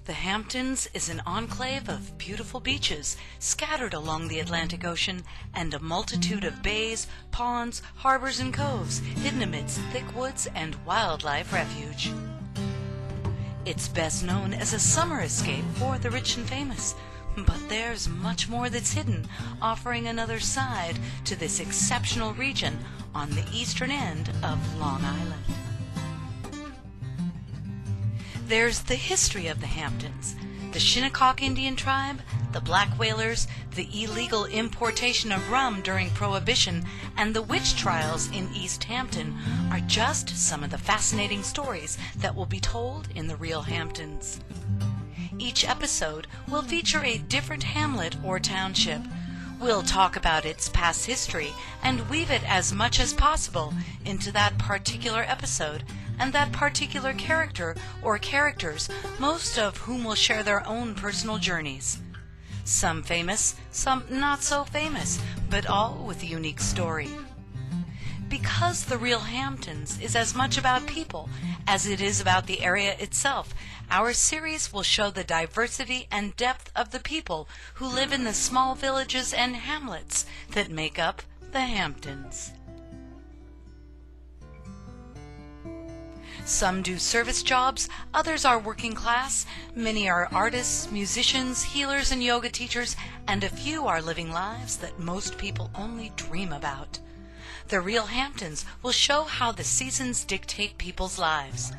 The Hamptons is an enclave of beautiful beaches scattered along the Atlantic Ocean and a multitude of bays, ponds, harbors, and coves hidden amidst thick woods and wildlife refuge. It's best known as a summer escape for the rich and famous, but there's much more that's hidden, offering another side to this exceptional region on the eastern end of Long Island. There's the history of the Hamptons. The Shinnecock Indian tribe, the black whalers, the illegal importation of rum during Prohibition, and the witch trials in East Hampton are just some of the fascinating stories that will be told in the real Hamptons. Each episode will feature a different hamlet or township. We'll talk about its past history and weave it as much as possible into that particular episode and that particular character or characters, most of whom will share their own personal journeys. Some famous, some not so famous, but all with a unique story. Because the real Hamptons is as much about people as it is about the area itself, our series will show the diversity and depth of the people who live in the small villages and hamlets that make up the Hamptons. Some do service jobs, others are working class, many are artists, musicians, healers, and yoga teachers, and a few are living lives that most people only dream about. The real Hamptons will show how the seasons dictate people's lives.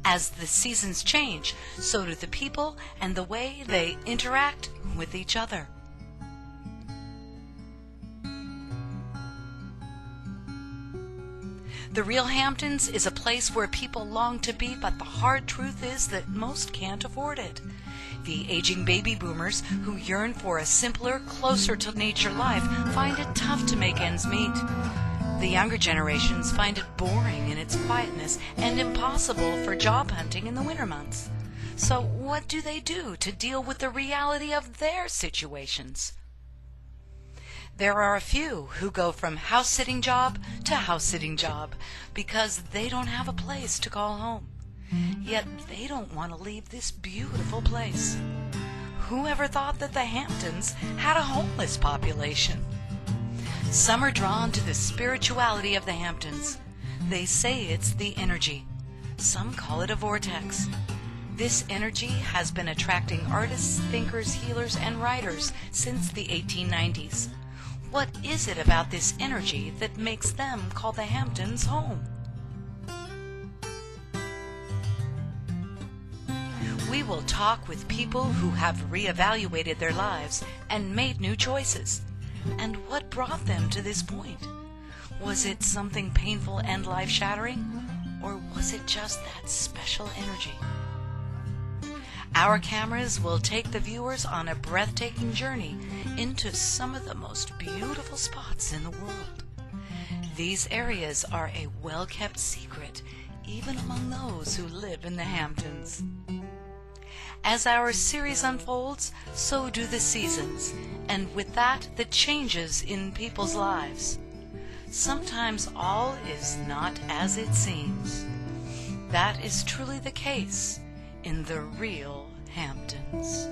As the seasons change, so do the people and the way they interact with each other. The real Hamptons is a place where people long to be, but the hard truth is that most can't afford it. The aging baby boomers who yearn for a simpler, closer to nature life find it tough to make ends meet. The younger generations find it boring in its quietness and impossible for job hunting in the winter months. So what do they do to deal with the reality of their situations? There are a few who go from house-sitting job to house-sitting job because they don't have a place to call home. Yet they don't want to leave this beautiful place. Whoever thought that the Hamptons had a homeless population? Some are drawn to the spirituality of the Hamptons. They say it's the energy. Some call it a vortex. This energy has been attracting artists, thinkers, healers, and writers since the 1890s. What is it about this energy that makes them call the Hamptons home? We will talk with people who have reevaluated their lives and made new choices. And what brought them to this point? Was it something painful and life-shattering? Or was it just that special energy? Our cameras will take the viewers on a breathtaking journey into some of the most beautiful spots in the world. These areas are a well-kept secret, even among those who live in the Hamptons. As our series unfolds, so do the seasons, and with that, the changes in people's lives. Sometimes all is not as it seems. That is truly the case in the real Hamptons.